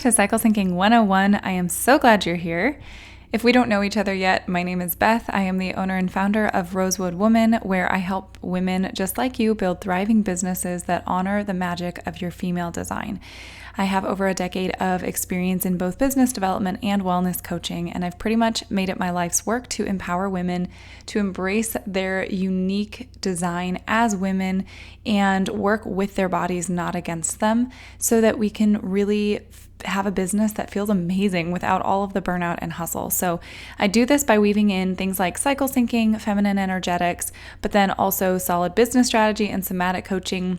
To Cycle Syncing 101. I am so glad you're here. If we don't know each other yet, my name is Beth. I am the owner and founder of Rosewood Woman, where I help women just like you build thriving businesses that honor the magic of your female design. I have over a decade of experience in both business development and wellness coaching, and I've pretty much made it my life's work to empower women to embrace their unique design as women and work with their bodies, not against them, so that we can really have a business that feels amazing without all of the burnout and hustle. So I do this by weaving in things like cycle syncing, feminine energetics, but then also solid business strategy and somatic coaching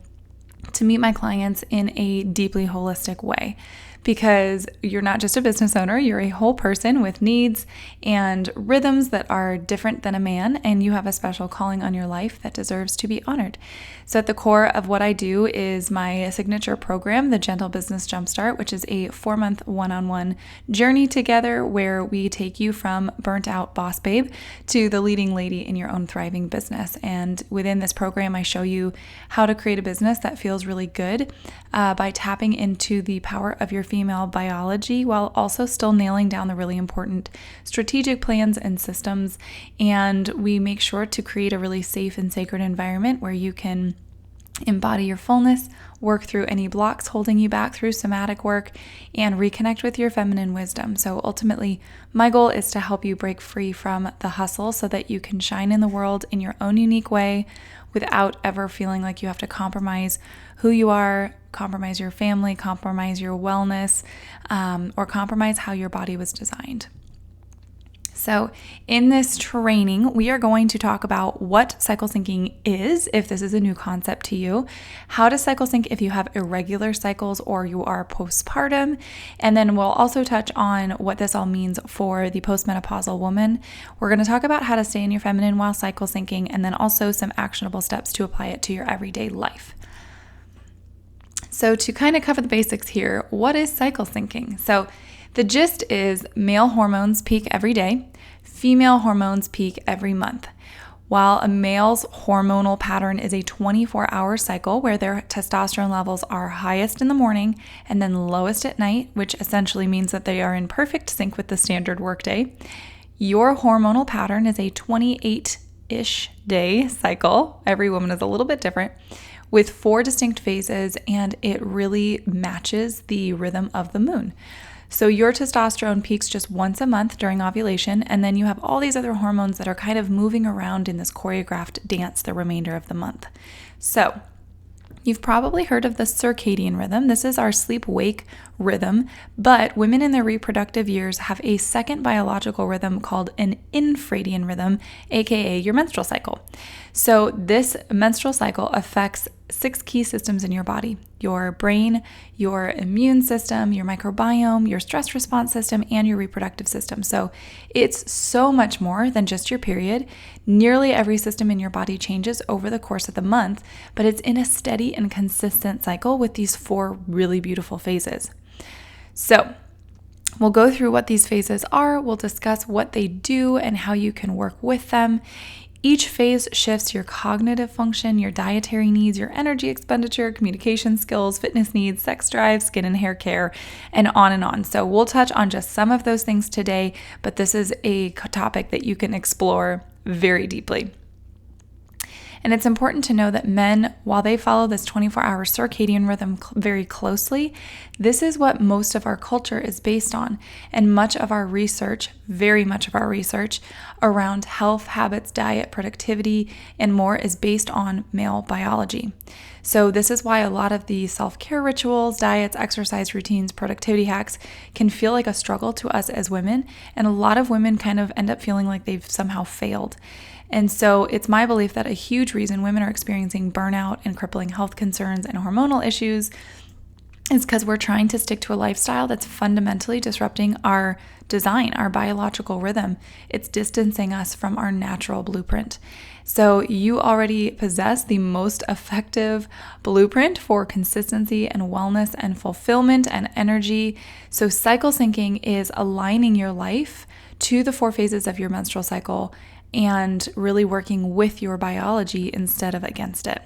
to meet my clients in a deeply holistic way. Because you're not just a business owner, you're a whole person with needs and rhythms that are different than a man, and you have a special calling on your life that deserves to be honored. So at the core of what I do is my signature program, the Gentle Business Jumpstart, which is a 4-month one-on-one journey together where we take you from burnt out boss babe to the leading lady in your own thriving business. And within this program, I show you how to create a business that feels really good by tapping into the power of your female biology while also still nailing down the really important strategic plans and systems. And we make sure to create a really safe and sacred environment where you can embody your fullness, work through any blocks holding you back through somatic work, and reconnect with your feminine wisdom. So ultimately, my goal is to help you break free from the hustle so that you can shine in the world in your own unique way without ever feeling like you have to compromise who you are, compromise your family, compromise your wellness, or compromise how your body was designed. So in this training, we are going to talk about what cycle syncing is, if this is a new concept to you, how to cycle sync if you have irregular cycles or you are postpartum, and then we'll also touch on what this all means for the postmenopausal woman. We're going to talk about how to stay in your feminine while cycle syncing, and then also some actionable steps to apply it to your everyday life. So to kind of cover the basics here, what is cycle syncing? So the gist is male hormones peak every day, female hormones peak every month. While a male's hormonal pattern is a 24-hour cycle where their testosterone levels are highest in the morning and then lowest at night, which essentially means that they are in perfect sync with the standard workday, your hormonal pattern is a 28-ish day cycle. Every woman is a little bit different, with 4 distinct phases, and it really matches the rhythm of the moon. So your testosterone peaks just once a month during ovulation, and then you have all these other hormones that are kind of moving around in this choreographed dance the remainder of the month. So you've probably heard of the circadian rhythm. This is our sleep-wake rhythm, but women in their reproductive years have a second biological rhythm called an infradian rhythm, aka your menstrual cycle. So this menstrual cycle affects 6 key systems in your body: your brain, your immune system, your microbiome, your stress response system, and your reproductive system. So it's so much more than just your period. Nearly every system in your body changes over the course of the month, but it's in a steady and consistent cycle with these 4 really beautiful phases. So we'll go through what these phases are, we'll discuss what they do and how you can work with them. Each phase shifts your cognitive function, your dietary needs, your energy expenditure, communication skills, fitness needs, sex drive, skin and hair care, and on and on. So we'll touch on just some of those things today, but this is a topic that you can explore very deeply. And it's important to know that men, while they follow this 24-hour circadian rhythm very closely, this is what most of our culture is based on. And much of our research, very much of our research around health, habits, diet, productivity, and more is based on male biology. So this is why a lot of the self-care rituals, diets, exercise routines, productivity hacks can feel like a struggle to us as women. And a lot of women kind of end up feeling like they've somehow failed. And so it's my belief that a huge reason women are experiencing burnout and crippling health concerns and hormonal issues is because we're trying to stick to a lifestyle that's fundamentally disrupting our design, our biological rhythm. It's distancing us from our natural blueprint. So you already possess the most effective blueprint for consistency and wellness and fulfillment and energy. So cycle syncing is aligning your life to the 4 phases of your menstrual cycle and really working with your biology instead of against it.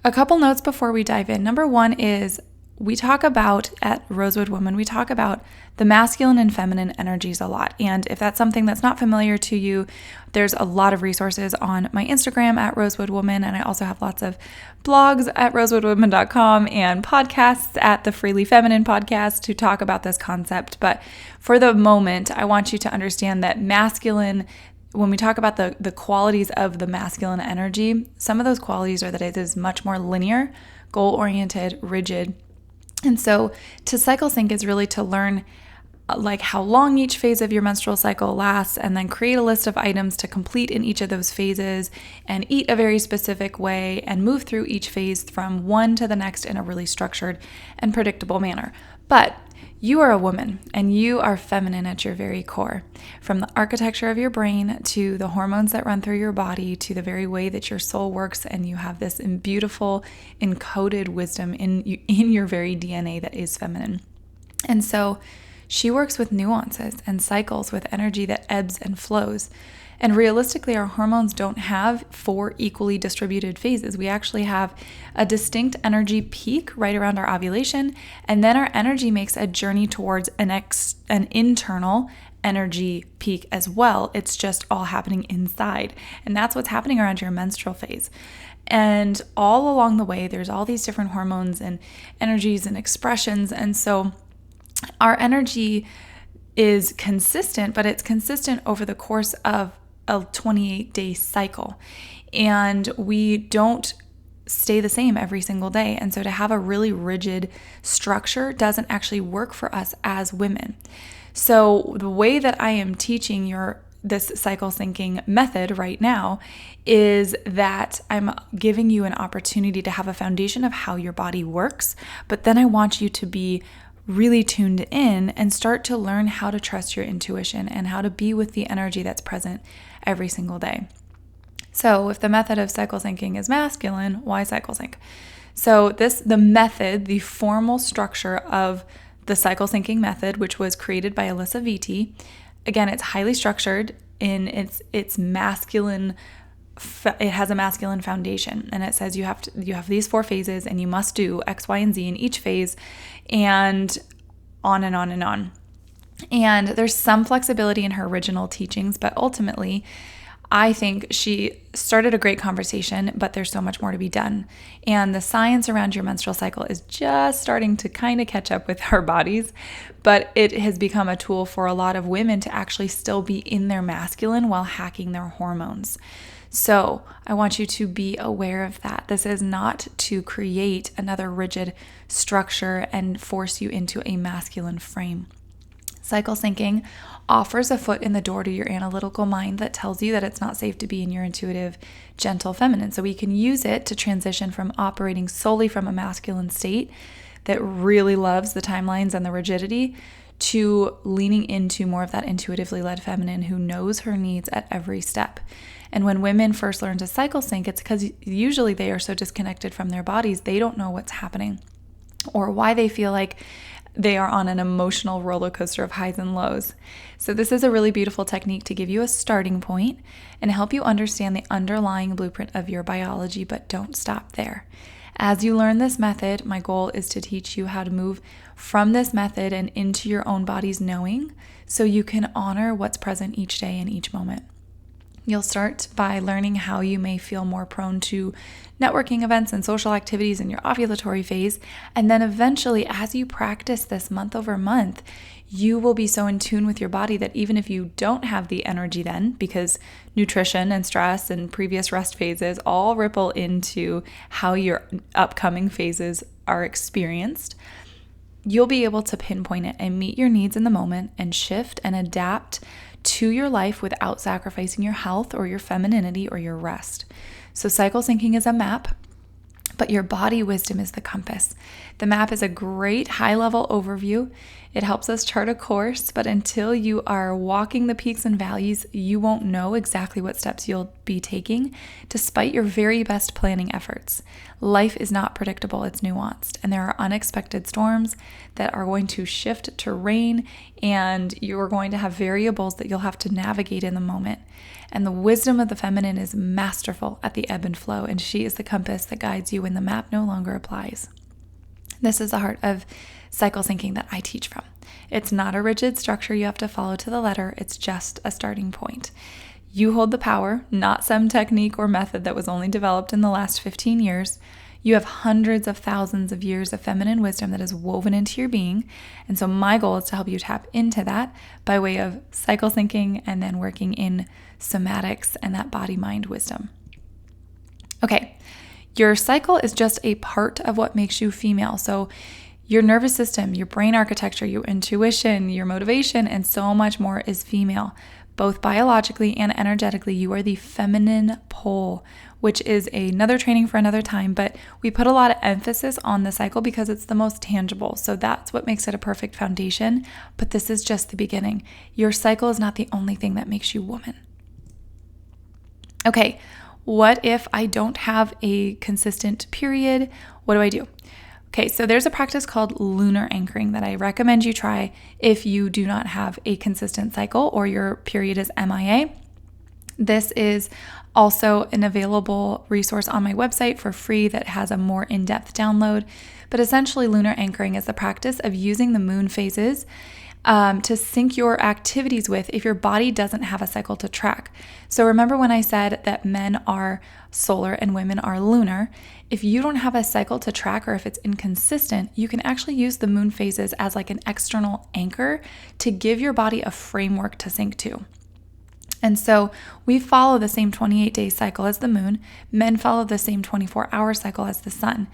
A couple notes before we dive in. Number 1 is we talk about at Rosewood Woman, we talk about the masculine and feminine energies a lot. And if that's something that's not familiar to you, there's a lot of resources on my Instagram at Rosewood Woman. And I also have lots of blogs at rosewoodwoman.com and podcasts at the Freely Feminine podcast to talk about this concept. But for the moment, I want you to understand that masculine, when we talk about the qualities of the masculine energy, some of those qualities are that it is much more linear, goal-oriented, rigid. And so to cycle sync is really to learn like how long each phase of your menstrual cycle lasts, and then create a list of items to complete in each of those phases, and eat a very specific way, and move through each phase from one to the next in a really structured and predictable manner. But you are a woman, and you are feminine at your very core. From the architecture of your brain to the hormones that run through your body to the very way that your soul works, and you have this beautiful encoded wisdom in your very DNA that is feminine. And so she works with nuances and cycles with energy that ebbs and flows. And realistically, our hormones don't have 4 equally distributed phases. We actually have a distinct energy peak right around our ovulation, and then our energy makes a journey towards an internal energy peak as well. It's just all happening inside. And that's what's happening around your menstrual phase. And all along the way, there's all these different hormones and energies and expressions. And so our energy is consistent, but it's consistent over the course of a 28-day cycle. And we don't stay the same every single day. And so to have a really rigid structure doesn't actually work for us as women. So the way that I am teaching this cycle syncing method right now is that I'm giving you an opportunity to have a foundation of how your body works, but then I want you to be really tuned in and start to learn how to trust your intuition and how to be with the energy that's present every single day. So if the method of cycle syncing is masculine, why cycle sync? So the method, the formal structure of the cycle syncing method, which was created by Alyssa Vitti, again, it's highly structured in its masculine. It has a masculine foundation, and it says you have these 4 phases, and you must do X, Y, and Z in each phase, and on and on and on. And there's some flexibility in her original teachings, but ultimately, I think she started a great conversation, but there's so much more to be done. And the science around your menstrual cycle is just starting to kind of catch up with our bodies, but it has become a tool for a lot of women to actually still be in their masculine while hacking their hormones. So I want you to be aware of that. This is not to create another rigid structure and force you into a masculine frame. Cycle syncing offers a foot in the door to your analytical mind that tells you that it's not safe to be in your intuitive, gentle feminine. So we can use it to transition from operating solely from a masculine state that really loves the timelines and the rigidity to leaning into more of that intuitively led feminine who knows her needs at every step. And when women first learn to cycle sync, it's because usually they are so disconnected from their bodies, they don't know what's happening or why they feel like they are on an emotional roller coaster of highs and lows. So this is a really beautiful technique to give you a starting point and help you understand the underlying blueprint of your biology, but don't stop there. As you learn this method, my goal is to teach you how to move from this method and into your own body's knowing so you can honor what's present each day and each moment. You'll start by learning how you may feel more prone to networking events and social activities in your ovulatory phase. And then eventually, as you practice this month over month, you will be so in tune with your body that even if you don't have the energy then, because nutrition and stress and previous rest phases all ripple into how your upcoming phases are experienced, you'll be able to pinpoint it and meet your needs in the moment and shift and adapt to your life without sacrificing your health or your femininity or your rest. So cycle syncing is a map, but your body wisdom is the compass. The map is a great high-level overview. It helps us chart a course, but until you are walking the peaks and valleys, you won't know exactly what steps you'll be taking, despite your very best planning efforts. Life is not predictable, it's nuanced, and there are unexpected storms that are going to shift terrain, and you're going to have variables that you'll have to navigate in the moment. And the wisdom of the feminine is masterful at the ebb and flow, and she is the compass that guides you when the map no longer applies. This is the heart of cycle syncing that I teach from. It's not a rigid structure you have to follow to the letter. It's just a starting point. You hold the power, not some technique or method that was only developed in the last 15 years. You have hundreds of thousands of years of feminine wisdom that is woven into your being. And so my goal is to help you tap into that by way of cycle syncing and then working in somatics and that body-mind wisdom. Okay, your cycle is just a part of what makes you female. So your nervous system, your brain architecture, your intuition, your motivation, and so much more is female. Both biologically and energetically, you are the feminine pole, which is another training for another time, but we put a lot of emphasis on the cycle because it's the most tangible. So that's what makes it a perfect foundation, but this is just the beginning. Your cycle is not the only thing that makes you woman. Okay, what if I don't have a consistent period? What do I do? Okay, so there's a practice called lunar anchoring that I recommend you try if you do not have a consistent cycle or your period is MIA. This is also an available resource on my website for free that has a more in-depth download. But essentially, lunar anchoring is the practice of using the moon phases to sync your activities with if your body doesn't have a cycle to track. So remember when I said that men are solar and women are lunar? If you don't have a cycle to track or if it's inconsistent, you can actually use the moon phases as like an external anchor to give your body a framework to sync to. And so we follow the same 28-day cycle as the moon. Men follow the same 24-hour cycle as the sun.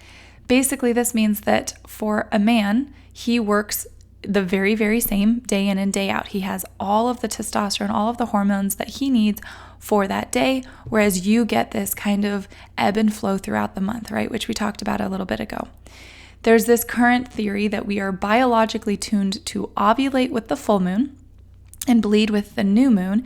Basically, this means that for a man, he works the very, very same day in and day out. He has all of the testosterone, all of the hormones that he needs for that day, whereas you get this kind of ebb and flow throughout the month, right? Which we talked about a little bit ago. There's this current theory that we are biologically tuned to ovulate with the full moon and bleed with the new moon.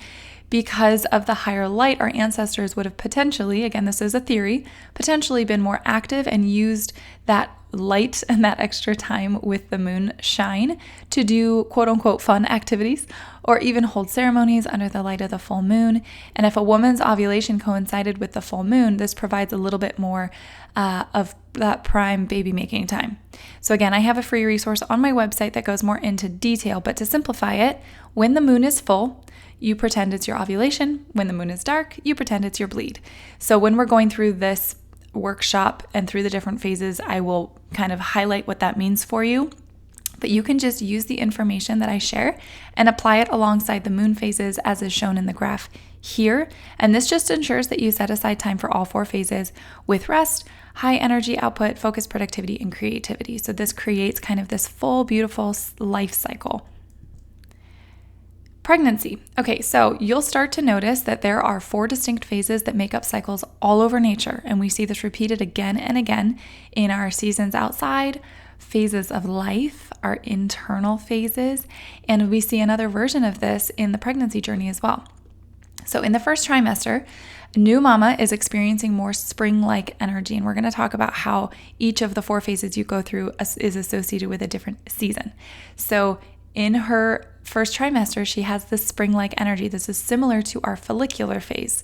Because of the higher light, our ancestors would have potentially, again, this is a theory, potentially been more active and used that light and that extra time with the moon shine to do quote unquote fun activities or even hold ceremonies under the light of the full moon. And if a woman's ovulation coincided with the full moon, this provides a little bit more of that prime baby making time. So again, I have a free resource on my website that goes more into detail, but to simplify it, when the moon is full, you pretend it's your ovulation. When the moon is dark, you pretend it's your bleed. So when we're going through this workshop and through the different phases, I will kind of highlight what that means for you. But you can just use the information that I share and apply it alongside the moon phases as is shown in the graph here. And this just ensures that you set aside time for all 4 phases with rest, high energy output, focus, productivity, and creativity. So this creates kind of this full, beautiful life cycle. Pregnancy. Okay, so you'll start to notice that there are 4 distinct phases that make up cycles all over nature, and we see this repeated again and again in our seasons outside, phases of life, our internal phases, and we see another version of this in the pregnancy journey as well. So in the first trimester, new mama is experiencing more spring-like energy, and we're going to talk about how each of the 4 phases you go through is associated with a different season. So in her first trimester, she has this spring-like energy. This is similar to our follicular phase.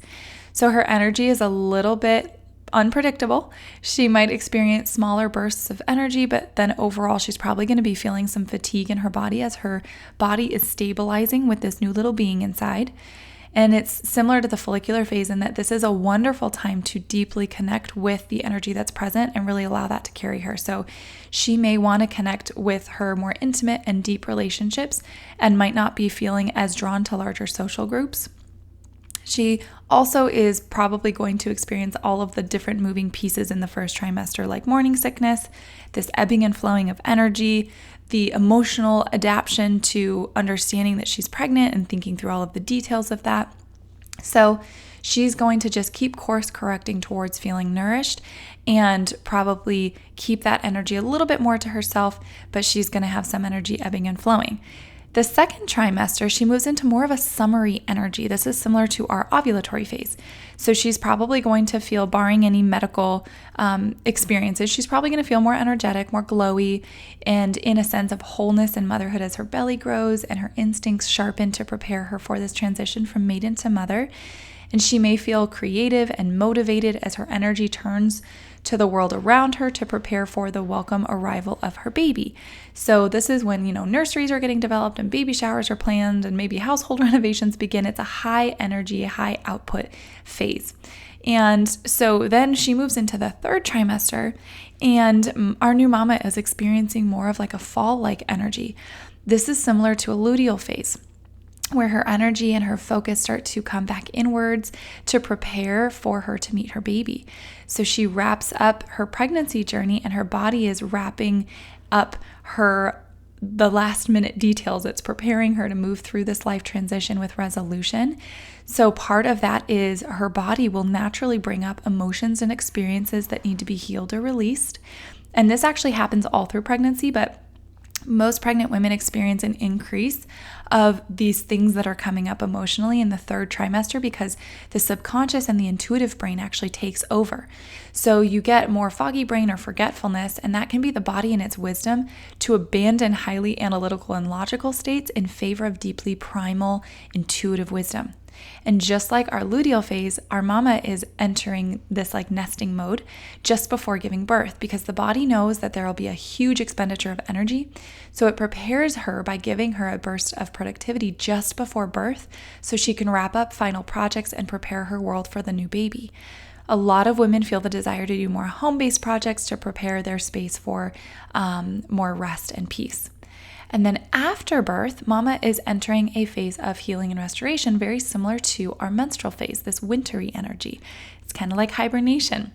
So her energy is a little bit unpredictable. She might experience smaller bursts of energy, but then overall, she's probably going to be feeling some fatigue in her body as her body is stabilizing with this new little being inside. And it's similar to the follicular phase in that this is a wonderful time to deeply connect with the energy that's present and really allow that to carry her. So she may want to connect with her more intimate and deep relationships and might not be feeling as drawn to larger social groups. She also is probably going to experience all of the different moving pieces in the first trimester, like morning sickness, this ebbing and flowing of energy, the emotional adaptation to understanding that she's pregnant and thinking through all of the details of that. So she's going to just keep course correcting towards feeling nourished and probably keep that energy a little bit more to herself, but she's going to have some energy ebbing and flowing. The second trimester, she moves into more of a summery energy. This is similar to our ovulatory phase. So she's probably going to feel, barring any medical experiences, she's probably going to feel more energetic, more glowy, and in a sense of wholeness and motherhood as her belly grows and her instincts sharpen to prepare her for this transition from maiden to mother. And she may feel creative and motivated as her energy turns to the world around her to prepare for the welcome arrival of her baby. So this is when, nurseries are getting developed and baby showers are planned and maybe household renovations begin. It's a high energy, high output phase. And so then she moves into the third trimester, and our new mama is experiencing more of like a fall-like energy. This is similar to a luteal phase, where her energy and her focus start to come back inwards to prepare for her to meet her baby. So she wraps up her pregnancy journey, and her body is wrapping up the last minute details. It's preparing her to move through this life transition with resolution. So part of that is her body will naturally bring up emotions and experiences that need to be healed or released. And this actually happens all through pregnancy, but most pregnant women experience an increase of these things that are coming up emotionally in the third trimester because the subconscious and the intuitive brain actually takes over. So you get more foggy brain or forgetfulness, and that can be the body in its wisdom to abandon highly analytical and logical states in favor of deeply primal, intuitive wisdom. And just like our luteal phase, our mama is entering this like nesting mode just before giving birth because the body knows that there will be a huge expenditure of energy. So it prepares her by giving her a burst of productivity just before birth so she can wrap up final projects and prepare her world for the new baby. A lot of women feel the desire to do more home-based projects to prepare their space for more rest and peace. And then after birth, mama is entering a phase of healing and restoration, very similar to our menstrual phase, this wintry energy. It's kind of like hibernation.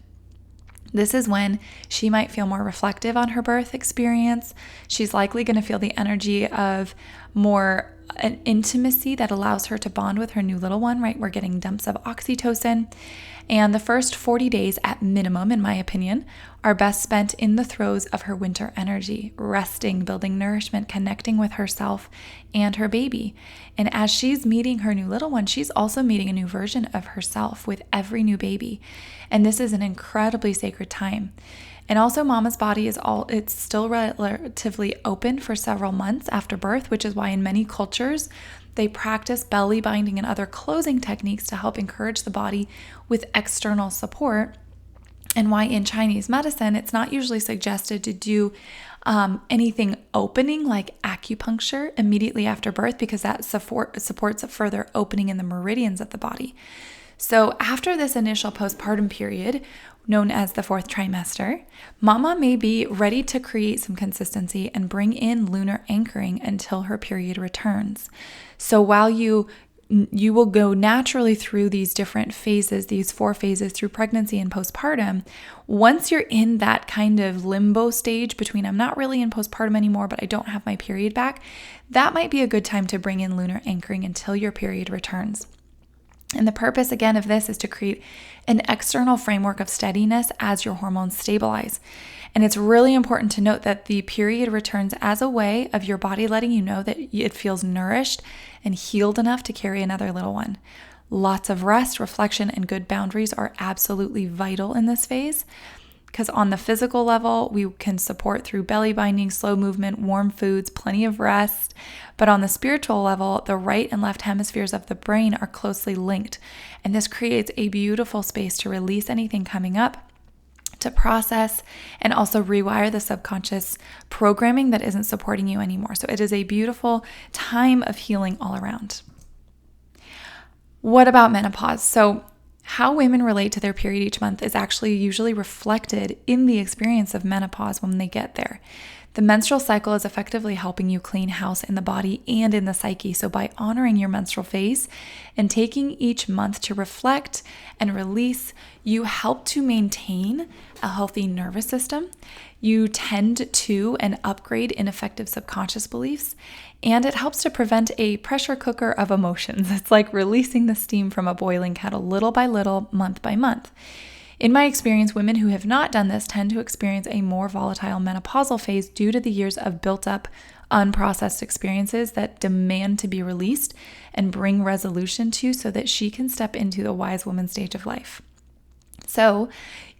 This is when she might feel more reflective on her birth experience. She's likely going to feel the energy of more an intimacy that allows her to bond with her new little one, right? We're getting dumps of oxytocin. And the first 40 days at minimum, in my opinion, are best spent in the throes of her winter energy, resting, building nourishment, connecting with herself and her baby. And as she's meeting her new little one, she's also meeting a new version of herself with every new baby. And this is an incredibly sacred time. And also mama's body it's still relatively open for several months after birth, which is why in many cultures, they practice belly binding and other closing techniques to help encourage the body with external support. And why in Chinese medicine, it's not usually suggested to do anything opening like acupuncture immediately after birth because that supports a further opening in the meridians of the body. So after this initial postpartum period, known as the fourth trimester, mama may be ready to create some consistency and bring in lunar anchoring until her period returns. So while you will go naturally through these different phases, these 4 phases through pregnancy and postpartum, once you're in that kind of limbo stage between I'm not really in postpartum anymore, but I don't have my period back, that might be a good time to bring in lunar anchoring until your period returns. And the purpose, again, of this is to create an external framework of steadiness as your hormones stabilize. And it's really important to note that the period returns as a way of your body letting you know that it feels nourished and healed enough to carry another little one. Lots of rest, reflection, and good boundaries are absolutely vital in this phase. Because on the physical level, we can support through belly binding, slow movement, warm foods, plenty of rest. But on the spiritual level, the right and left hemispheres of the brain are closely linked. And this creates a beautiful space to release anything coming up, to process, and also rewire the subconscious programming that isn't supporting you anymore. So it is a beautiful time of healing all around. What about menopause? So how women relate to their period each month is actually usually reflected in the experience of menopause when they get there. The menstrual cycle is effectively helping you clean house in the body and in the psyche. So by honoring your menstrual phase and taking each month to reflect and release, you help to maintain a healthy nervous system. You tend to and upgrade ineffective subconscious beliefs, and it helps to prevent a pressure cooker of emotions. It's like releasing the steam from a boiling kettle little by little, month by month. In my experience, women who have not done this tend to experience a more volatile menopausal phase due to the years of built-up, unprocessed experiences that demand to be released and bring resolution to so that she can step into the wise woman stage of life. So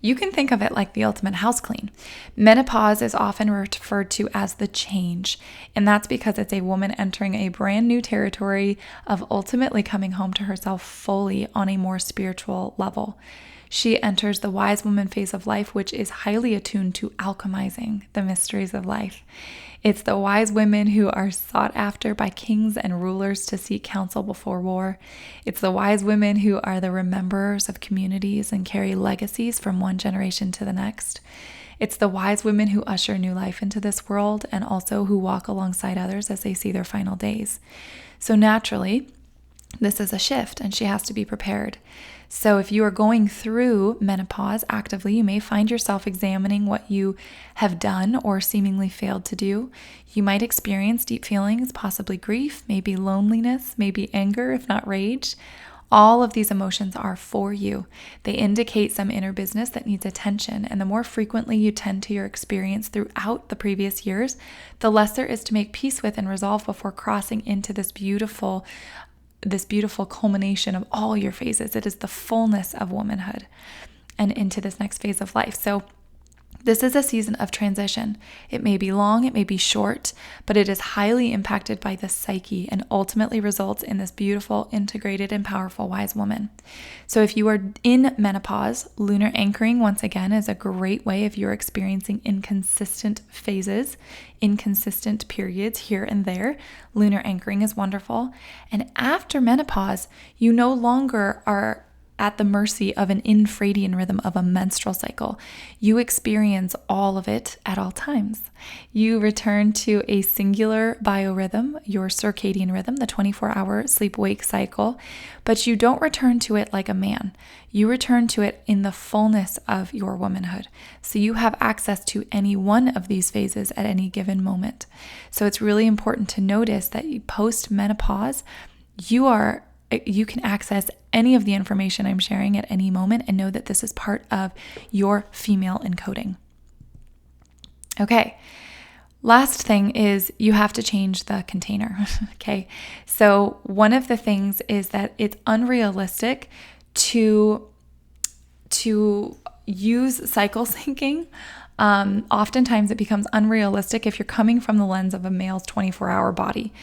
you can think of it like the ultimate house clean. Menopause is often referred to as the change, and that's because it's a woman entering a brand new territory of ultimately coming home to herself fully on a more spiritual level. She enters the wise woman phase of life, which is highly attuned to alchemizing the mysteries of life. It's the wise women who are sought after by kings and rulers to seek counsel before war. It's the wise women who are the rememberers of communities and carry legacies from one generation to the next. It's the wise women who usher new life into this world and also who walk alongside others as they see their final days. So naturally, this is a shift and she has to be prepared. So if you are going through menopause actively, you may find yourself examining what you have done or seemingly failed to do. You might experience deep feelings, possibly grief, maybe loneliness, maybe anger, if not rage. All of these emotions are for you. They indicate some inner business that needs attention, and the more frequently you tend to your experience throughout the previous years, the less there is to make peace with and resolve before crossing into this beautiful culmination of all your phases. It is the fullness of womanhood and into this next phase of life. So this is a season of transition. It may be long, it may be short, but it is highly impacted by the psyche and ultimately results in this beautiful, integrated, and powerful wise woman. So if you are in menopause, lunar anchoring, once again, is a great way if you're experiencing inconsistent phases, inconsistent periods here and there. Lunar anchoring is wonderful. And after menopause, you no longer are at the mercy of an infradian rhythm of a menstrual cycle. You experience all of it at all times. You return to a singular biorhythm, your circadian rhythm, the 24-hour sleep-wake cycle, but you don't return to it like a man. You return to it in the fullness of your womanhood. So you have access to any one of these phases at any given moment. So it's really important to notice that post-menopause, you can access any of the information I'm sharing at any moment and know that this is part of your female encoding. Okay, last thing is you have to change the container. Okay, so one of the things is that it's unrealistic to use cycle syncing. Oftentimes it becomes unrealistic if you're coming from the lens of a male's 24-hour body,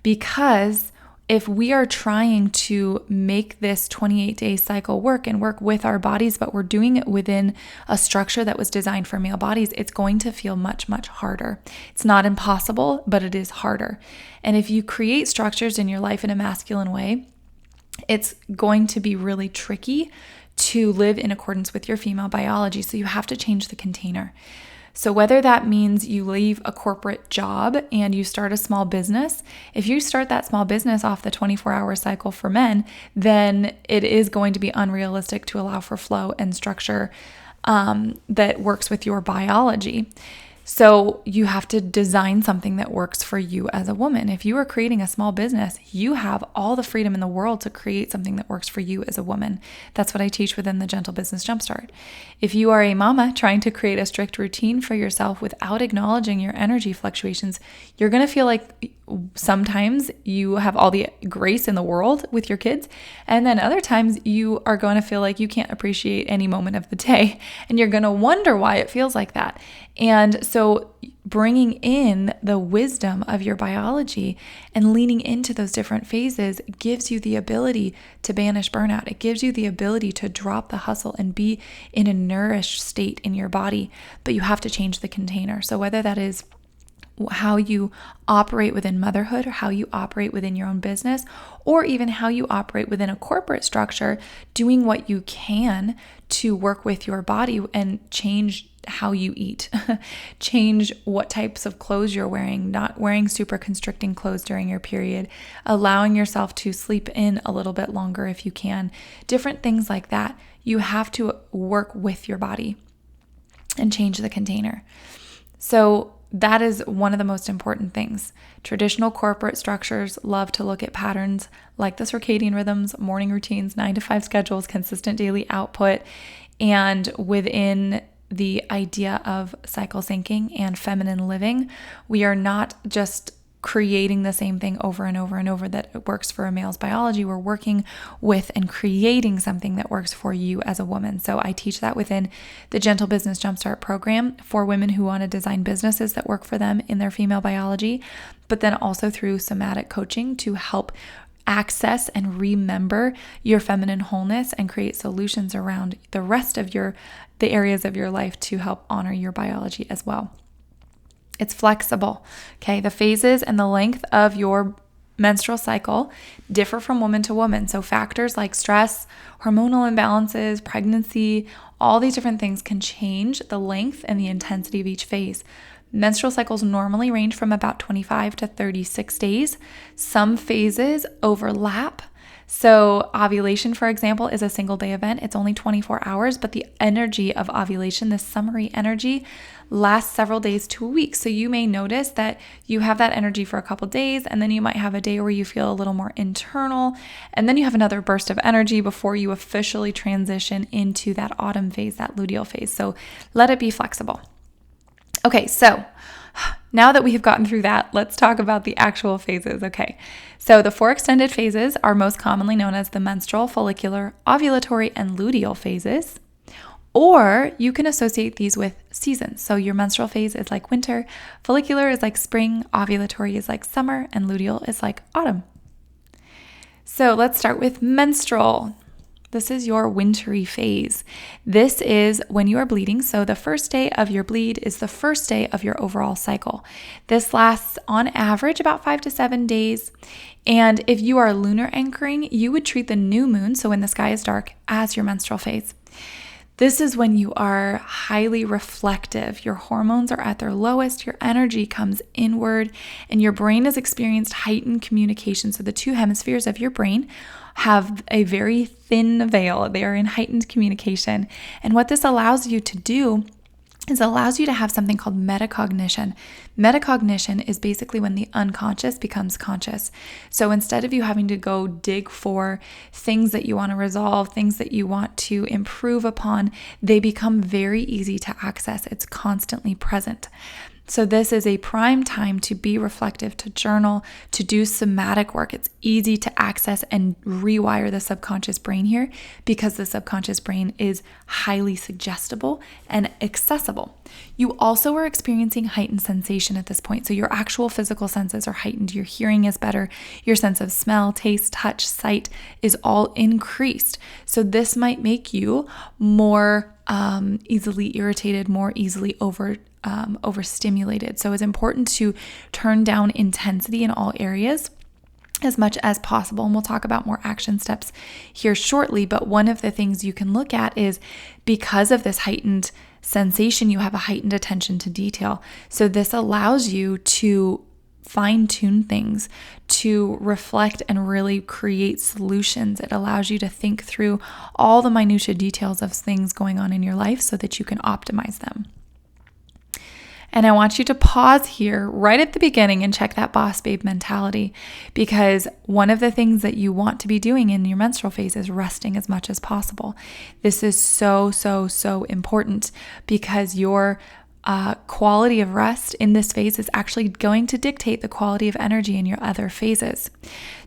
because if we are trying to make this 28-day cycle work and work with our bodies, but we're doing it within a structure that was designed for male bodies, it's going to feel much, much harder. It's not impossible, but it is harder. And if you create structures in your life in a masculine way, it's going to be really tricky to live in accordance with your female biology. So you have to change the container. So whether that means you leave a corporate job and you start a small business, if you start that small business off the 24-hour cycle for men, then it is going to be unrealistic to allow for flow and structure that works with your biology. So you have to design something that works for you as a woman. If you are creating a small business, you have all the freedom in the world to create something that works for you as a woman. That's what I teach within the Gentle Business Jumpstart. If you are a mama trying to create a strict routine for yourself without acknowledging your energy fluctuations, you're going to feel like sometimes you have all the grace in the world with your kids, and then other times you are going to feel like you can't appreciate any moment of the day, and you're going to wonder why it feels like that. And so bringing in the wisdom of your biology and leaning into those different phases gives you the ability to banish burnout. It gives you the ability to drop the hustle and be in a nourished state in your body, but you have to change the container. So whether that is how you operate within motherhood, or how you operate within your own business, or even how you operate within a corporate structure, doing what you can to work with your body and change how you eat, change what types of clothes you're wearing, not wearing super constricting clothes during your period, allowing yourself to sleep in a little bit longer if you can, different things like that. You have to work with your body and change the container. So that is one of the most important things. Traditional corporate structures love to look at patterns like the circadian rhythms, morning routines, 9-to-5 schedules, consistent daily output, and within the idea of cycle syncing and feminine living, we are not just creating the same thing over and over and over that works for a male's biology. We're working with and creating something that works for you as a woman. So I teach that within the Gentle Business Jumpstart program for women who want to design businesses that work for them in their female biology, but then also through somatic coaching to help access and remember your feminine wholeness and create solutions around the rest of the areas of your life to help honor your biology as well. It's flexible. Okay, the phases and the length of your menstrual cycle differ from woman to woman. So factors like stress, hormonal imbalances, pregnancy, all these different things can change the length and the intensity of each phase. Menstrual cycles normally range from about 25 to 36 days. Some phases overlap. So ovulation, for example, is a single day event. It's only 24 hours, but the energy of ovulation, the summary energy, lasts several days to a week. So you may notice that you have that energy for a couple days, and then you might have a day where you feel a little more internal, and then you have another burst of energy before you officially transition into that autumn phase, that luteal phase. So let it be flexible. Okay, so now that we have gotten through that, let's talk about the actual phases. Okay, so the 4 extended phases are most commonly known as the menstrual, follicular, ovulatory, and luteal phases. Or you can associate these with seasons. So your menstrual phase is like winter, follicular is like spring, ovulatory is like summer, and luteal is like autumn. So let's start with menstrual. This is your wintry phase. This is when you are bleeding. So the first day of your bleed is the first day of your overall cycle. This lasts on average about 5 to 7 days. And if you are lunar anchoring, you would treat the new moon, so when the sky is dark, as your menstrual phase. This is when you are highly reflective. Your hormones are at their lowest, your energy comes inward, and your brain has experienced heightened communication. So the 2 hemispheres of your brain have a very thin veil. They are in heightened communication. And what this allows you to do is allows you to have something called metacognition. Metacognition is basically when the unconscious becomes conscious. So instead of you having to go dig for things that you want to resolve, things that you want to improve upon, they become very easy to access. It's constantly present. So this is a prime time to be reflective, to journal, to do somatic work. It's easy to access and rewire the subconscious brain here because the subconscious brain is highly suggestible and accessible. You also are experiencing heightened sensation at this point. So your actual physical senses are heightened. Your hearing is better. Your sense of smell, taste, touch, sight is all increased. So this might make you more easily irritated, more easily overstimulated. So it's important to turn down intensity in all areas as much as possible. And we'll talk about more action steps here shortly. But one of the things you can look at is because of this heightened sensation, you have a heightened attention to detail. So this allows you to fine-tune things, to reflect and really create solutions. It allows you to think through all the minutiae details of things going on in your life so that you can optimize them. And I want you to pause here right at the beginning and check that boss babe mentality, because one of the things that you want to be doing in your menstrual phase is resting as much as possible. This is so important because your quality of rest in this phase is actually going to dictate the quality of energy in your other phases.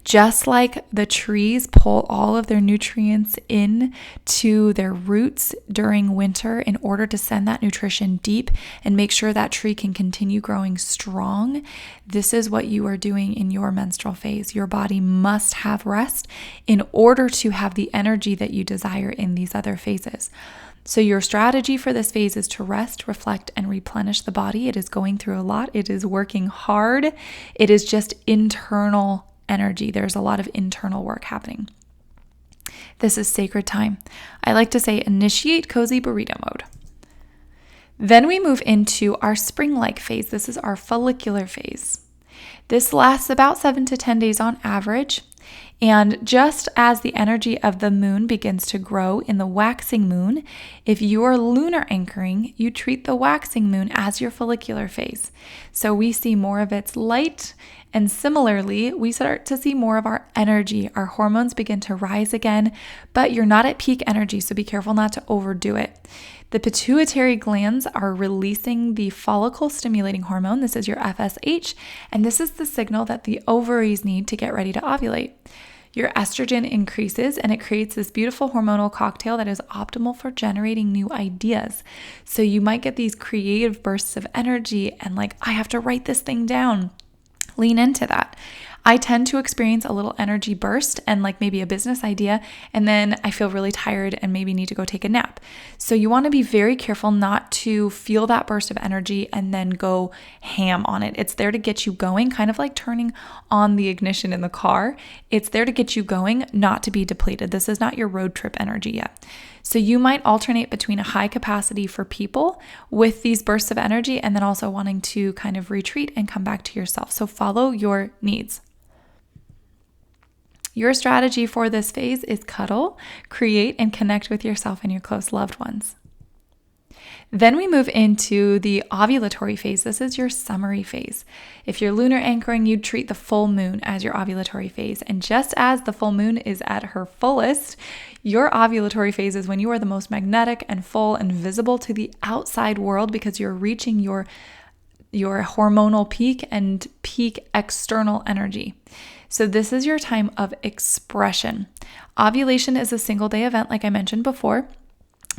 Just like the trees pull all of their nutrients in to their roots during winter in order to send that nutrition deep and make sure that tree can continue growing strong, this is what you are doing in your menstrual phase. Your body must have rest in order to have the energy that you desire in these other phases. So your strategy for this phase is to rest, reflect, and replenish the body. It is going through a lot. It is working hard. It is just internal energy. There's a lot of internal work happening. This is sacred time. I like to say initiate cozy burrito mode. Then we move into our spring-like phase. This is our follicular phase. This lasts about 7 to 10 days on average. And just as the energy of the moon begins to grow in the waxing moon, if you are lunar anchoring, you treat the waxing moon as your follicular phase. So we see more of its light, and similarly, we start to see more of our energy. Our hormones begin to rise again, but you're not at peak energy, so be careful not to overdo it. The pituitary glands are releasing the follicle stimulating hormone. This is your FSH, and this is the signal that the ovaries need to get ready to ovulate. Your estrogen increases and it creates this beautiful hormonal cocktail that is optimal for generating new ideas. So you might get these creative bursts of energy and I have to write this thing down. Lean into that. I tend to experience a little energy burst and like maybe a business idea, and then I feel really tired and maybe need to go take a nap. So you want to be very careful not to feel that burst of energy and then go ham on it. It's there to get you going, kind of like turning on the ignition in the car. It's there to get you going, not to be depleted. This is not your road trip energy yet. So you might alternate between a high capacity for people with these bursts of energy and then also wanting to kind of retreat and come back to yourself. So follow your needs. Your strategy for this phase is cuddle, create, and connect with yourself and your close loved ones. Then we move into the ovulatory phase. This is your summary phase. If you're lunar anchoring, you'd treat the full moon as your ovulatory phase. And just as the full moon is at her fullest, your ovulatory phase is when you are the most magnetic and full and visible to the outside world because you're reaching your hormonal peak and peak external energy. So this is your time of expression. Ovulation is a single day event, like I mentioned before,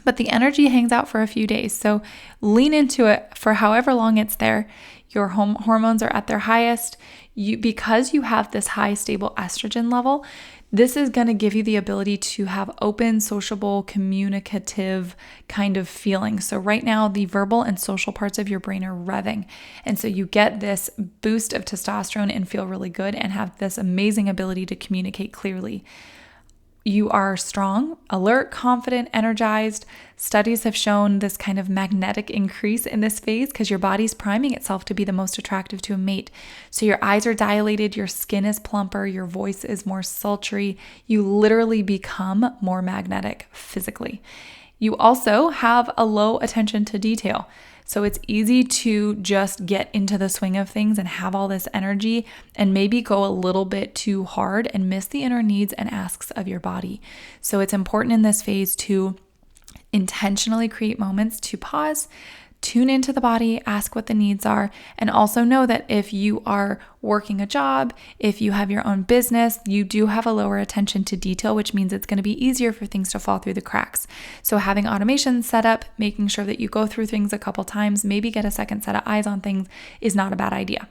but the energy hangs out for a few days. So lean into it for however long it's there. Your hormones are at their highest. Because you have this high stable estrogen level, this is going to give you the ability to have open, sociable, communicative kind of feeling. So right now, the verbal and social parts of your brain are revving. And so you get this boost of testosterone and feel really good and have this amazing ability to communicate clearly. You are strong, alert, confident, energized. Studies have shown this kind of magnetic increase in this phase because your body's priming itself to be the most attractive to a mate. So your eyes are dilated, your skin is plumper, your voice is more sultry. You literally become more magnetic physically. You also have a low attention to detail. So it's easy to just get into the swing of things and have all this energy and maybe go a little bit too hard and miss the inner needs and asks of your body. So it's important in this phase to intentionally create moments to pause, tune into the body, ask what the needs are, and also know that if you are working a job, if you have your own business, you do have a lower attention to detail, which means it's going to be easier for things to fall through the cracks. So having automation set up, making sure that you go through things a couple times, maybe get a second set of eyes on things is not a bad idea.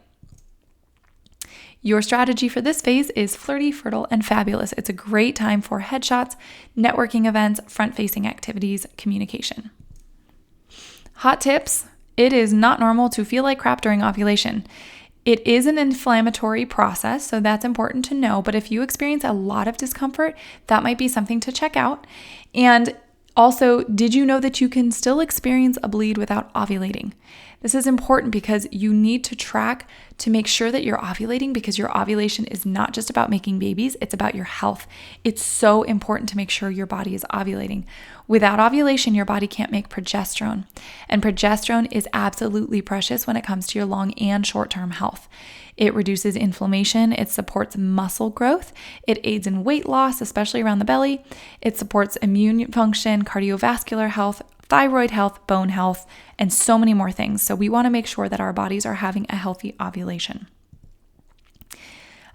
Your strategy for this phase is flirty, fertile, and fabulous. It's a great time for headshots, networking events, front-facing activities, communication. Hot tips: it is not normal to feel like crap during ovulation. It is an inflammatory process, so that's important to know. But if you experience a lot of discomfort, that might be something to check out. And also, did you know that you can still experience a bleed without ovulating? This is important because you need to track to make sure that you're ovulating, because your ovulation is not just about making babies, it's about your health. It's so important to make sure your body is ovulating. Without ovulation, your body can't make progesterone. And progesterone is absolutely precious when it comes to your long and short-term health. It reduces inflammation, it supports muscle growth, it aids in weight loss, especially around the belly, it supports immune function, cardiovascular health, thyroid health, bone health, and so many more things. So we want to make sure that our bodies are having a healthy ovulation.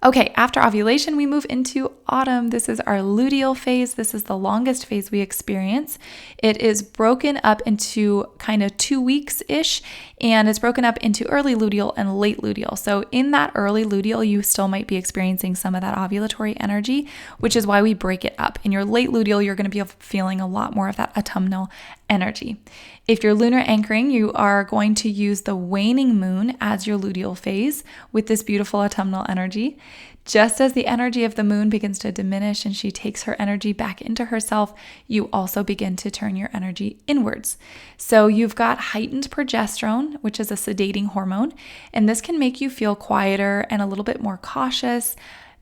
Okay, after ovulation, we move into autumn. This is our luteal phase. This is the longest phase we experience. It is broken up into kind of 2 weeks-ish, and it's broken up into early luteal and late luteal. So in that early luteal, you still might be experiencing some of that ovulatory energy, which is why we break it up. In your late luteal, you're going to be feeling a lot more of that autumnal energy. If you're lunar anchoring, you are going to use the waning moon as your luteal phase with this beautiful autumnal energy. Just as the energy of the moon begins to diminish and she takes her energy back into herself, you also begin to turn your energy inwards. So you've got heightened progesterone, which is a sedating hormone, and this can make you feel quieter and a little bit more cautious.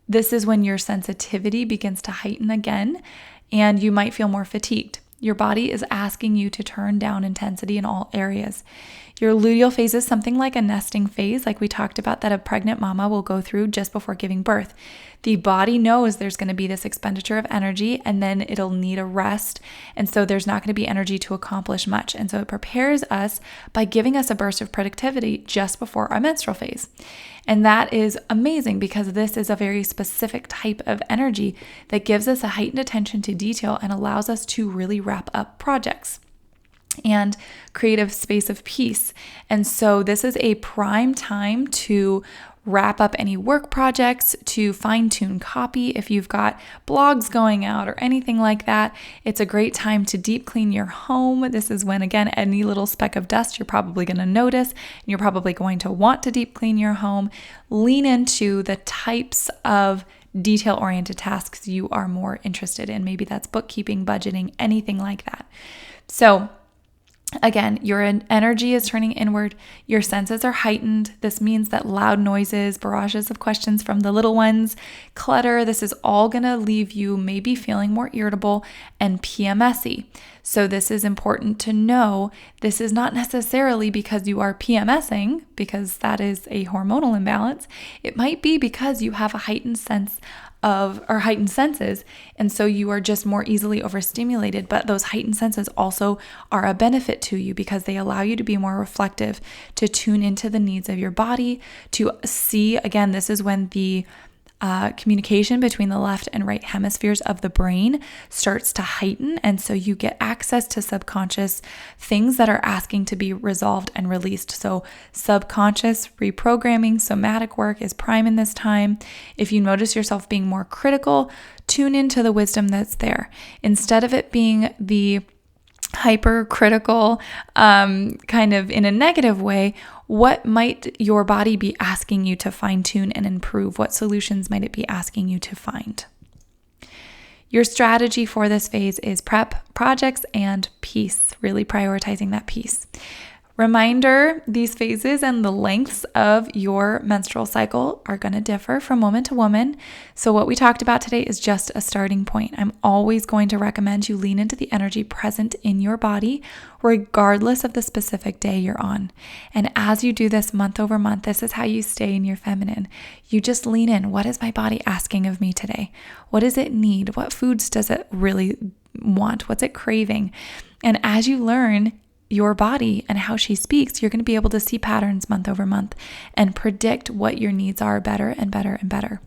This is when your sensitivity begins to heighten again, and you might feel more fatigued. Your body is asking you to turn down intensity in all areas. Your luteal phase is something like a nesting phase, like we talked about, that a pregnant mama will go through just before giving birth. The body knows there's going to be this expenditure of energy and then it'll need a rest. And so there's not going to be energy to accomplish much. And so it prepares us by giving us a burst of productivity just before our menstrual phase. And that is amazing because this is a very specific type of energy that gives us a heightened attention to detail and allows us to really wrap up projects and create a space of peace. And so this is a prime time to wrap up any work projects, to fine-tune copy if you've got blogs going out or anything like that. It's a great time to deep clean your home. This is when, again, any little speck of dust you're probably going to notice, and you're probably going to want to deep clean your home. Lean into the types of detail-oriented tasks you are more interested in. Maybe that's bookkeeping, budgeting, anything like that. So again, your energy is turning inward. Your senses are heightened. This means that loud noises, barrages of questions from the little ones, clutter, this is all going to leave you maybe feeling more irritable and PMSy. So this is important to know. This is not necessarily because you are PMSing, because that is a hormonal imbalance. It might be because you have a heightened senses, and so you are just more easily overstimulated. But those heightened senses also are a benefit to you because they allow you to be more reflective, to tune into the needs of your body, to see, again, this is when the communication between the left and right hemispheres of the brain starts to heighten. And so you get access to subconscious things that are asking to be resolved and released. So subconscious reprogramming, somatic work is prime in this time. If you notice yourself being more critical, tune into the wisdom that's there. Instead of it being the hypercritical, kind of in a negative way, what might your body be asking you to fine tune and improve? What solutions might it be asking you to find? Your strategy for this phase is prep, projects, and peace, really prioritizing that peace. Reminder, these phases and the lengths of your menstrual cycle are going to differ from woman to woman. So what we talked about today is just a starting point. I'm always going to recommend you lean into the energy present in your body, regardless of the specific day you're on. And as you do this month over month, this is how you stay in your feminine. You just lean in. What is my body asking of me today? What does it need? What foods does it really want? What's it craving? And as you learn your body and how she speaks, you're going to be able to see patterns month over month and predict what your needs are better and better and better.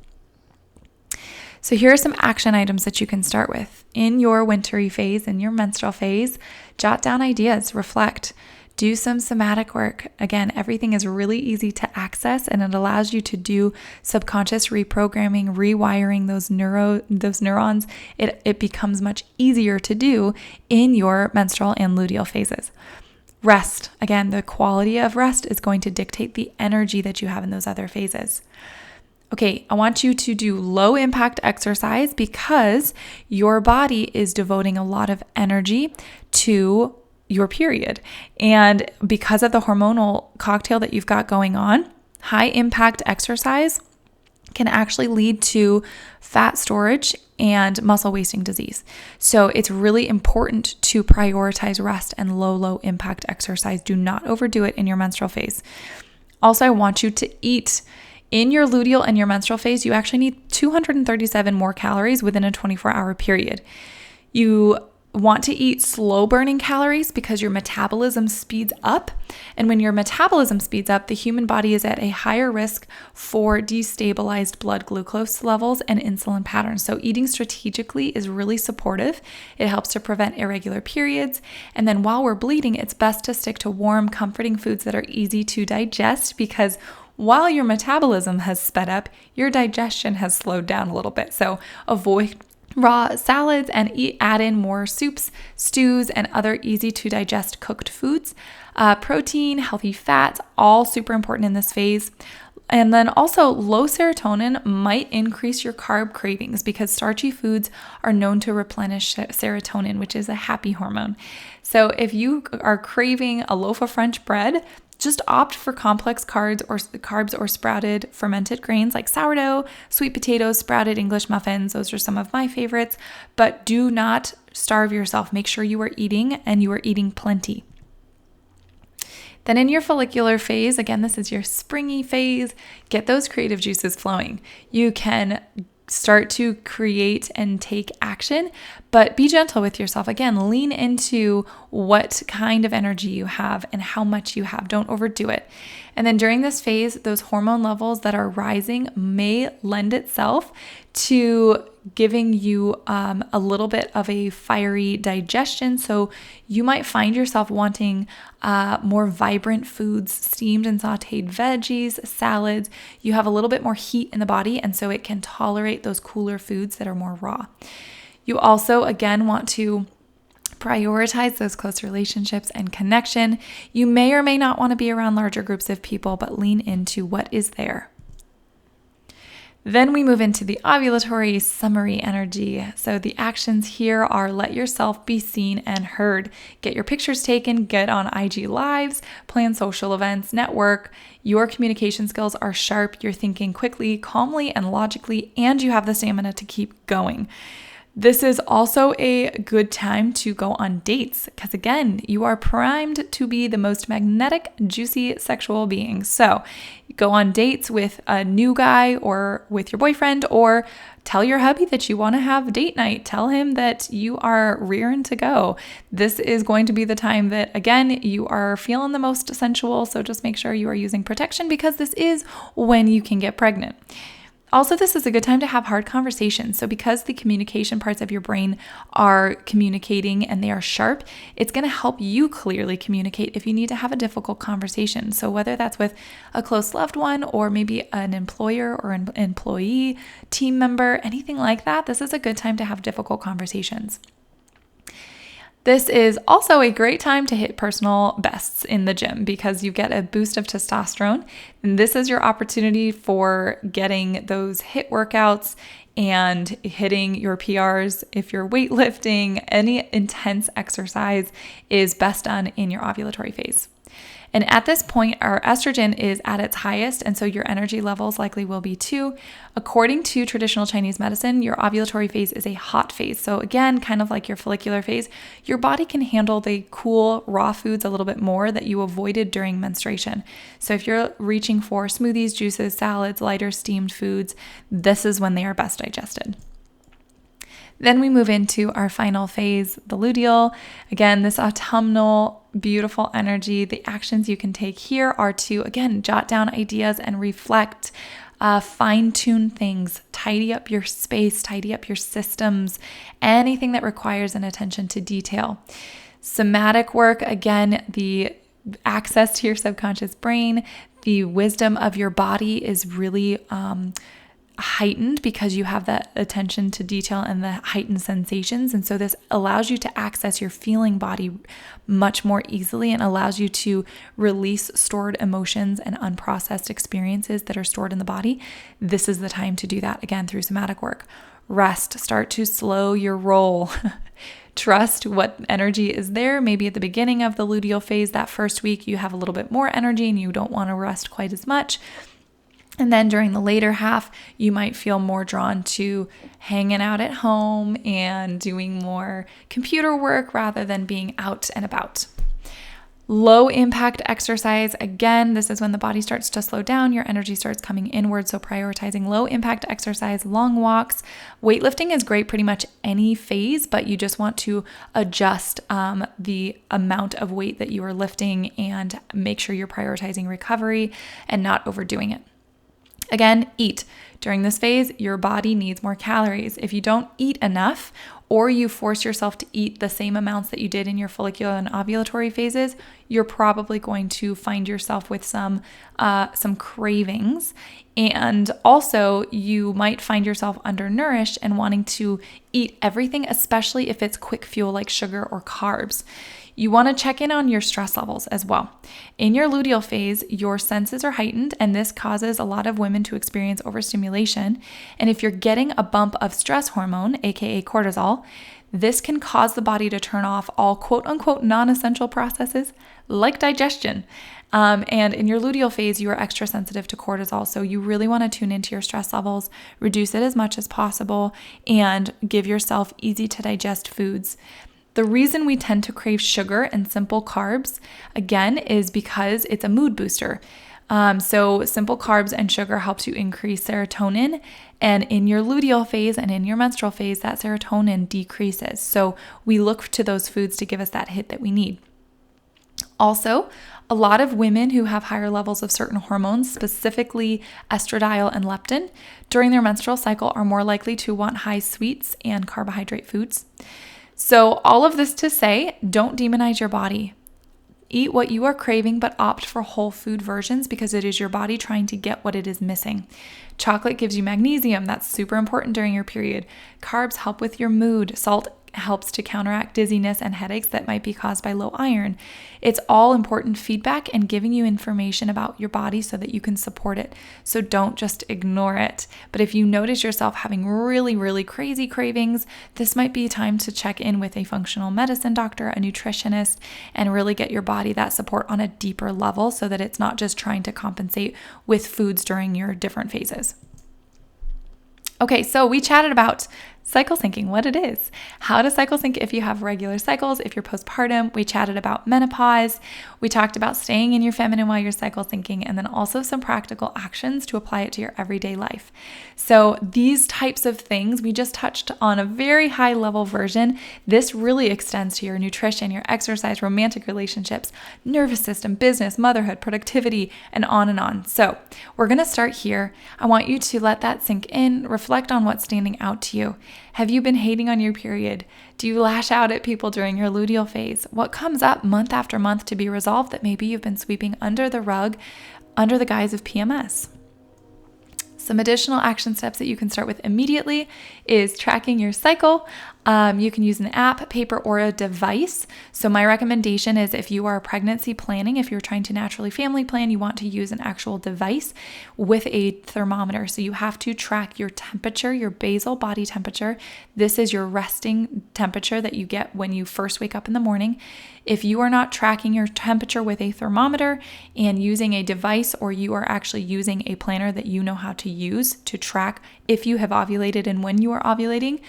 So here are some action items that you can start with. In your wintry phase, in your menstrual phase, jot down ideas, reflect, do some somatic work. Again, everything is really easy to access, and it allows you to do subconscious reprogramming, rewiring those neurons. It becomes much easier to do in your menstrual and luteal phases. Rest. Again, the quality of rest is going to dictate the energy that you have in those other phases. Okay, I want you to do low impact exercise because your body is devoting a lot of energy to your period. And because of the hormonal cocktail that you've got going on, high impact exercise can actually lead to fat storage and muscle wasting disease. So it's really important to prioritize rest and low impact exercise. Do not overdo it in your menstrual phase. Also, I want you to eat. In your luteal and your menstrual phase, you actually need 237 more calories within a 24-hour period. You want to eat slow burning calories because your metabolism speeds up. And when your metabolism speeds up, the human body is at a higher risk for destabilized blood glucose levels and insulin patterns. So eating strategically is really supportive. It helps to prevent irregular periods. And then while we're bleeding, it's best to stick to warm, comforting foods that are easy to digest because while your metabolism has sped up, your digestion has slowed down a little bit. So avoid raw salads and add in more soups, stews, and other easy to digest cooked foods. Protein, healthy fats, all super important in this phase. And then also low serotonin might increase your carb cravings because starchy foods are known to replenish serotonin, which is a happy hormone. So if you are craving a loaf of French bread, just opt for complex carbs or sprouted fermented grains like sourdough, sweet potatoes, sprouted English muffins. Those are some of my favorites, but do not starve yourself. Make sure you are eating and you are eating plenty. Then in your follicular phase, again, this is your springy phase, get those creative juices flowing. You can start to create and take action, but be gentle with yourself. Again, lean into what kind of energy you have and how much you have. Don't overdo it. And then during this phase, those hormone levels that are rising may lend itself to giving you a little bit of a fiery digestion. So you might find yourself wanting more vibrant foods, steamed and sauteed veggies, salads. You have a little bit more heat in the body, and so it can tolerate those cooler foods that are more raw. You also, again, want to prioritize those close relationships and connection. You may or may not want to be around larger groups of people, but lean into what is there. Then we move into the ovulatory summary energy. So the actions here are let yourself be seen and heard. Get your pictures taken, get on IG Lives, plan social events, network. Your communication skills are sharp. You're thinking quickly, calmly, and logically, and you have the stamina to keep going. This is also a good time to go on dates because, again, you are primed to be the most magnetic, juicy sexual being. So go on dates with a new guy or with your boyfriend, or tell your hubby that you want to have date night. Tell him that you are rearing to go. This is going to be the time that, again, you are feeling the most sensual. So just make sure you are using protection because this is when you can get pregnant. Also, this is a good time to have hard conversations. So because the communication parts of your brain are communicating and they are sharp, it's going to help you clearly communicate if you need to have a difficult conversation. So whether that's with a close loved one or maybe an employer or an employee, team member, anything like that, this is a good time to have difficult conversations. This is also a great time to hit personal bests in the gym because you get a boost of testosterone. And this is your opportunity for getting those HIIT workouts and hitting your PRs. If you're weightlifting, any intense exercise is best done in your ovulatory phase. And at this point, our estrogen is at its highest, and so your energy levels likely will be too. According to traditional Chinese medicine, your ovulatory phase is a hot phase. So again, kind of like your follicular phase, your body can handle the cool, raw foods a little bit more that you avoided during menstruation. So if you're reaching for smoothies, juices, salads, lighter steamed foods, this is when they are best digested. Then we move into our final phase, the luteal. Again, this autumnal, beautiful energy. The actions you can take here are to, again, jot down ideas and reflect, fine-tune things, tidy up your space, tidy up your systems, anything that requires an attention to detail. Somatic work, again, the access to your subconscious brain, the wisdom of your body is really heightened because you have that attention to detail and the heightened sensations. And so this allows you to access your feeling body much more easily and allows you to release stored emotions and unprocessed experiences that are stored in the body. This is the time to do that, again, through somatic work. Rest, start to slow your roll. Trust what energy is there. Maybe at the beginning of the luteal phase, that first week, you have a little bit more energy and you don't want to rest quite as much. And then during the later half, you might feel more drawn to hanging out at home and doing more computer work rather than being out and about. Low impact exercise. Again, this is when the body starts to slow down, your energy starts coming inward. So prioritizing low impact exercise, long walks. Weightlifting is great pretty much any phase, but you just want to adjust the amount of weight that you are lifting and make sure you're prioritizing recovery and not overdoing it. Again, eat. During this phase, your body needs more calories. If you don't eat enough or you force yourself to eat the same amounts that you did in your follicular and ovulatory phases, you're probably going to find yourself with some cravings. And also, you might find yourself undernourished and wanting to eat everything, especially if it's quick fuel like sugar or carbs. You want to check in on your stress levels as well. In your luteal phase, your senses are heightened, and this causes a lot of women to experience overstimulation. And if you're getting a bump of stress hormone, aka cortisol, this can cause the body to turn off all quote unquote non-essential processes like digestion. And in your luteal phase, you are extra sensitive to cortisol. So you really want to tune into your stress levels, reduce it as much as possible, and give yourself easy to digest foods. The reason we tend to crave sugar and simple carbs, again, is because it's a mood booster. So simple carbs and sugar helps you increase serotonin. And in your luteal phase and in your menstrual phase, that serotonin decreases. So we look to those foods to give us that hit that we need. Also, a lot of women who have higher levels of certain hormones, specifically estradiol and leptin, during their menstrual cycle are more likely to want high sweets and carbohydrate foods. So all of this to say, don't demonize your body. Eat what you are craving, but opt for whole food versions because it is your body trying to get what it is missing. Chocolate gives you magnesium. That's super important during your period. Carbs help with your mood. Salt helps to counteract dizziness and headaches that might be caused by low iron. It's all important feedback and giving you information about your body so that you can support it. So don't just ignore it. But if you notice yourself having really, really crazy cravings, this might be time to check in with a functional medicine doctor, a nutritionist, and really get your body that support on a deeper level so that it's not just trying to compensate with foods during your different phases. Okay, so we chatted about cycle syncing, what it is, how to cycle sync if you have regular cycles, if you're postpartum. We chatted about menopause. We talked about staying in your feminine while you're cycle syncing, and then also some practical actions to apply it to your everyday life. So these types of things, we just touched on a very high level version. This really extends to your nutrition, your exercise, romantic relationships, nervous system, business, motherhood, productivity, and on and on. So we're going to start here. I want you to let that sink in, reflect on what's standing out to you. Have you been hating on your period? Do you lash out at people during your luteal phase? What comes up month after month to be resolved that maybe you've been sweeping under the rug under the guise of PMS? Some additional action steps that you can start with immediately is tracking your cycle. You can use an app, paper, or a device. So my recommendation is if you are pregnancy planning, if you're trying to naturally family plan, you want to use an actual device with a thermometer. So you have to track your temperature, your basal body temperature. This is your resting temperature that you get when you first wake up in the morning. If you are not tracking your temperature with a thermometer and using a device, or you are actually using a planner that you know how to use to track if you have ovulated and when you are ovulating,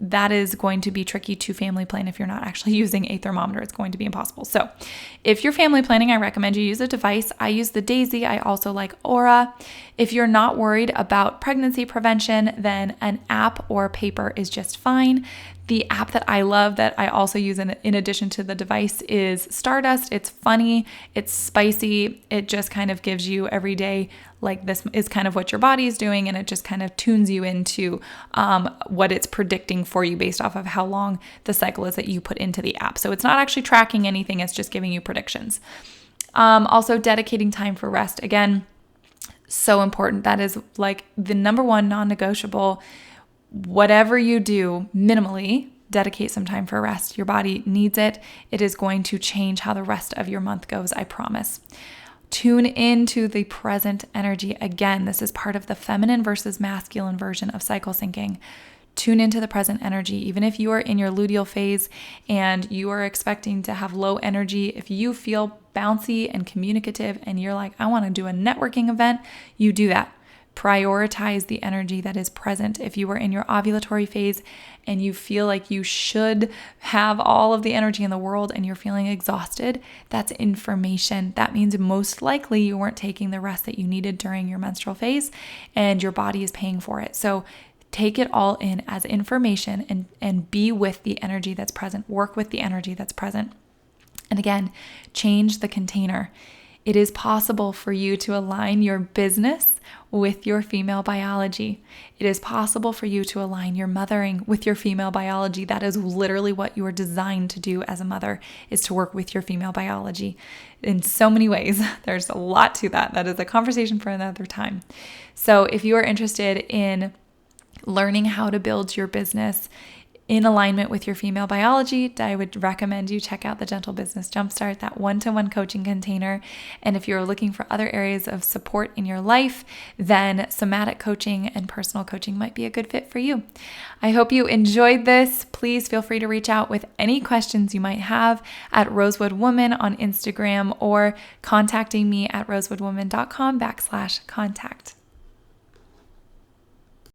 that is going to be tricky to family plan. If you're not actually using a thermometer, it's going to be impossible. So if you're family planning, I recommend you use a device. I use the Daisy. I also like Aura. If you're not worried about pregnancy prevention, then an app or paper is just fine. The app that I love that I also use in addition to the device is Stardust. It's funny, it's spicy. It just kind of gives you every day, like, this is kind of what your body is doing, and it just kind of tunes you into what it's predicting for you based off of how long the cycle is that you put into the app. So it's not actually tracking anything, it's just giving you predictions. Also, dedicating time for rest. Again, so important. That is like the number one non-negotiable. Whatever you do, minimally, dedicate some time for rest. Your body needs it. It is going to change how the rest of your month goes, I promise. Tune into the present energy. Again, this is part of the feminine versus masculine version of cycle syncing. Tune into the present energy. Even if you are in your luteal phase and you are expecting to have low energy, if you feel bouncy and communicative and you're like, I want to do a networking event, you do that. Prioritize the energy that is present. If you are in your ovulatory phase and you feel like you should have all of the energy in the world and you're feeling exhausted, that's information. That means most likely you weren't taking the rest that you needed during your menstrual phase and your body is paying for it. So take it all in as information and be with the energy that's present. Work with the energy that's present. And again, change the container. It is possible for you to align your business with your female biology. It is possible for you to align your mothering with your female biology. That is literally what you are designed to do as a mother, is to work with your female biology in so many ways. There's a lot to that. That is a conversation for another time. So if you are interested in learning how to build your business in alignment with your female biology, I would recommend you check out the Gentle Business Jumpstart, that one-to-one coaching container. And if you're looking for other areas of support in your life, then somatic coaching and personal coaching might be a good fit for you. I hope you enjoyed this. Please feel free to reach out with any questions you might have at Rosewood Woman on Instagram or contacting me at rosewoodwoman.com/contact.